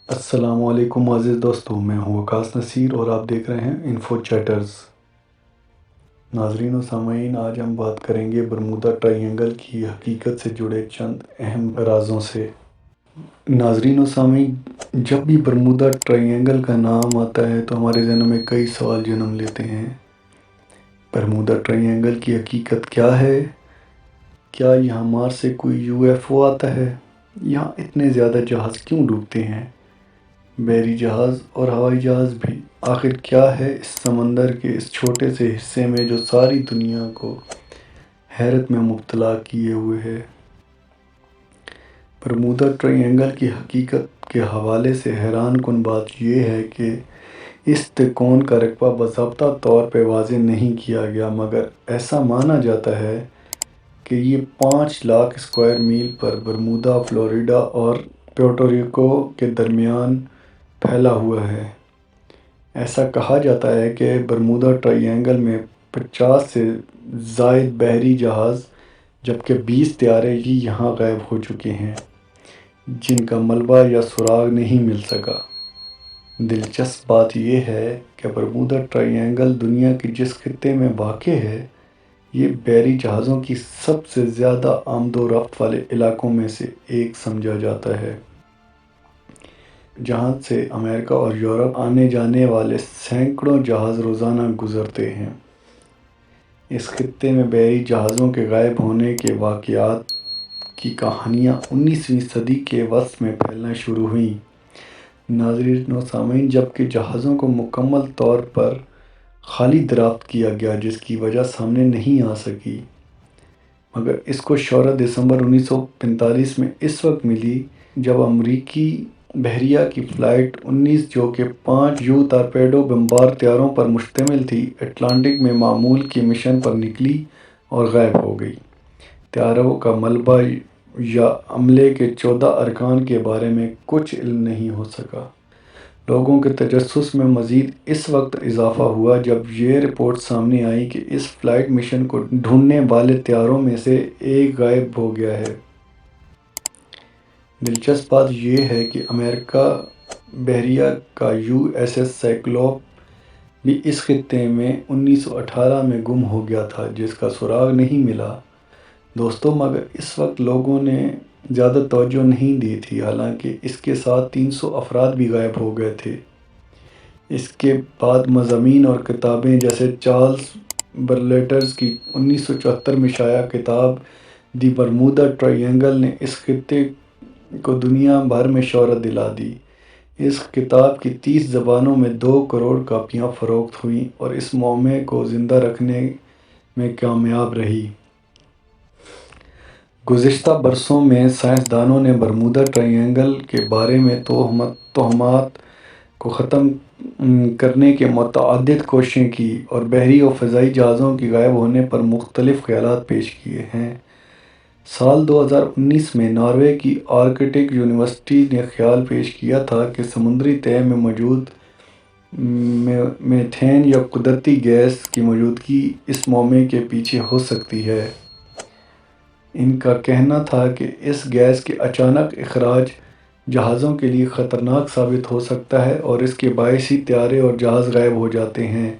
السلام علیکم عزیز دوستوں، میں ہوں وقاص نصیر اور آپ دیکھ رہے ہیں انفو چیٹرز۔ ناظرین و سامعین، آج ہم بات کریں گے برمودا ٹرائی اینگل کی حقیقت سے جڑے چند اہم رازوں سے۔ ناظرین و سامعین، جب بھی برمودا ٹرائی اینگل کا نام آتا ہے تو ہمارے ذہنوں میں کئی سوال جنم لیتے ہیں۔ برمودا ٹرائی اینگل کی حقیقت کیا ہے؟ کیا یہاں مارس سے کوئی UFO آتا ہے؟ یہاں اتنے زیادہ جہاز کیوں ڈوبتے ہیں؟ بحری جہاز اور ہوائی جہاز بھی۔ آخر کیا ہے اس سمندر کے اس چھوٹے سے حصے میں جو ساری دنیا کو حیرت میں مبتلا کیے ہوئے ہے؟ برمودا ٹرائی اینگل کی حقیقت کے حوالے سے حیران کن بات یہ ہے کہ اس تکون کا رقبہ باضابطہ طور پہ واضح نہیں کیا گیا، مگر ایسا مانا جاتا ہے کہ یہ 5 لاکھ اسکوائر میل پر برمودا، فلوریڈا اور پیورٹو کے درمیان پھیلا ہوا ہے۔ ایسا کہا جاتا ہے کہ برمودا ٹرائی اینگل میں 50 سے زائد بحری جہاز جبکہ 20 طیارے ہی یہاں غائب ہو چکے ہیں، جن کا ملبہ یا سراغ نہیں مل سکا۔ دلچسپ بات یہ ہے کہ برمودا ٹرائی اینگل دنیا کے جس خطے میں واقع ہے، یہ بحری جہازوں کی سب سے زیادہ آمد و رفت والے علاقوں میں سے ایک سمجھا جاتا ہے، جہاں سے امریکہ اور یورپ آنے جانے والے سینکڑوں جہاز روزانہ گزرتے ہیں۔ اس خطے میں بحری جہازوں کے غائب ہونے کے واقعات کی کہانیاں 19ویں صدی کے وسط میں پھیلنا شروع ہوئیں۔ ناظرین و سامعین، جبکہ جہازوں کو مکمل طور پر خالی دریافت کیا گیا، جس کی وجہ سامنے نہیں آ سکی، مگر اس کو شہرت دسمبر 1945 میں اس وقت ملی جب امریکی بحریہ کی فلائٹ 19 جو کہ 5 ٹارپیڈو بمبار طیاروں پر مشتمل تھی، اٹلانٹک میں معمول کے مشن پر نکلی اور غائب ہو گئی۔ طیاروں کا ملبہ یا عملے کے 14 ارکان کے بارے میں کچھ علم نہیں ہو سکا۔ لوگوں کے تجسس میں مزید اس وقت اضافہ ہوا جب یہ رپورٹ سامنے آئی کہ اس فلائٹ مشن کو ڈھونڈنے والے طیاروں میں سے ایک غائب ہو گیا ہے۔ دلچسپ بات یہ ہے کہ امریکی بحریہ کا USS سائکلوپ بھی اس خطے میں 1918 میں گم ہو گیا تھا، جس کا سراغ نہیں ملا۔ دوستو، مگر اس وقت لوگوں نے زیادہ توجہ نہیں دی تھی، حالانکہ اس کے ساتھ 300 افراد بھی غائب ہو گئے تھے۔ اس کے بعد مضامین اور کتابیں جیسے چارلس برلیٹر کی 1974 میں شائع کتاب دی برمودا ٹرائی اینگل نے اس خطے کو دنیا بھر میں شہرت دلا دی۔ اس کتاب کی 30 زبانوں میں 2 کروڑ کاپیاں فروخت ہوئیں اور اس مہم کو زندہ رکھنے میں کامیاب رہی۔ گزشتہ برسوں میں سائنسدانوں نے برمودا ٹرائی اینگل کے بارے میں توہمات کو ختم کرنے کی متعدد کوششیں کی اور بحری و فضائی جہازوں کے غائب ہونے پر مختلف خیالات پیش کیے ہیں۔ سال 2019 میں ناروے کی آرکٹک یونیورسٹی نے خیال پیش کیا تھا کہ سمندری تہہ میں موجود میتھین یا قدرتی گیس کی موجودگی اس مہم کے پیچھے ہو سکتی ہے۔ ان کا کہنا تھا کہ اس گیس کے اچانک اخراج جہازوں کے لیے خطرناک ثابت ہو سکتا ہے اور اس کے باعث ہی طیارے اور جہاز غائب ہو جاتے ہیں،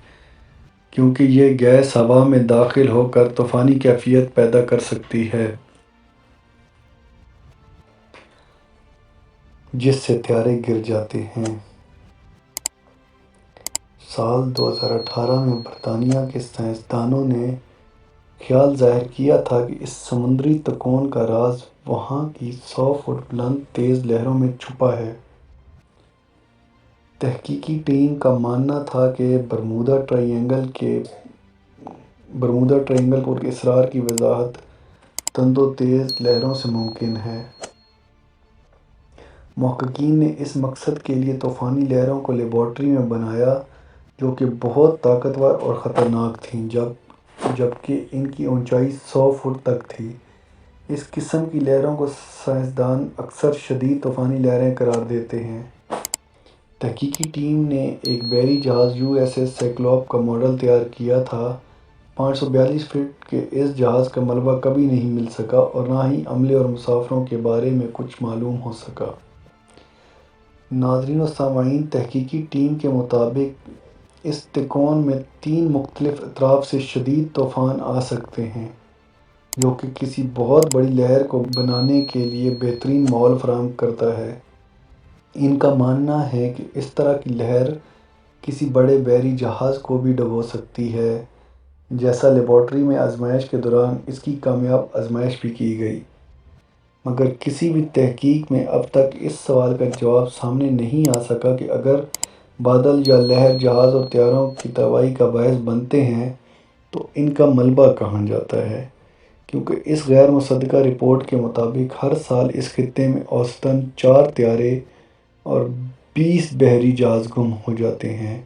کیونکہ یہ گیس ہوا میں داخل ہو کر طوفانی کیفیت پیدا کر سکتی ہے، جس سے طیارے گر جاتے ہیں۔ سال 2018 میں برطانیہ کے سائنسدانوں نے خیال ظاہر کیا تھا کہ اس سمندری تکون کا راز وہاں کی 100 فٹ بلند تیز لہروں میں چھپا ہے۔ تحقیقی ٹیم کا ماننا تھا کہ برمودا ٹرائی اینگل پر اسرار کی وضاحت تند و تیز لہروں سے ممکن ہے۔ محققین نے اس مقصد کے لیے طوفانی لہروں کو لیبارٹری میں بنایا جو کہ بہت طاقتور اور خطرناک تھیں، جبکہ ان کی اونچائی 100 فٹ تک تھی۔ اس قسم کی لہروں کو سائنسدان اکثر شدید طوفانی لہریں قرار دیتے ہیں۔ تحقیقی ٹیم نے ایک بحری جہاز USS سائکلوپ کا ماڈل تیار کیا تھا۔ 542 فٹ کے اس جہاز کا ملبہ کبھی نہیں مل سکا اور نہ ہی عملے اور مسافروں کے بارے میں کچھ معلوم ہو سکا۔ ناظرین و سامعین، تحقیقی ٹیم کے مطابق اس تکون میں 3 مختلف اطراف سے شدید طوفان آ سکتے ہیں، جو کہ کسی بہت بڑی لہر کو بنانے کے لیے بہترین ماحول فراہم کرتا ہے۔ ان کا ماننا ہے کہ اس طرح کی لہر کسی بڑے بحری جہاز کو بھی ڈبو سکتی ہے، جیسا لیبارٹری میں آزمائش کے دوران اس کی کامیاب آزمائش بھی کی گئی، مگر کسی بھی تحقیق میں اب تک اس سوال کا جواب سامنے نہیں آ سکا کہ اگر بادل یا لہر جہاز اور طیاروں کی تباہی کا باعث بنتے ہیں تو ان کا ملبہ کہاں جاتا ہے، کیونکہ اس غیر مصدقہ رپورٹ کے مطابق ہر سال اس خطے میں اوسطاً 4 طیارے اور 20 بحری جہاز گم ہو جاتے ہیں۔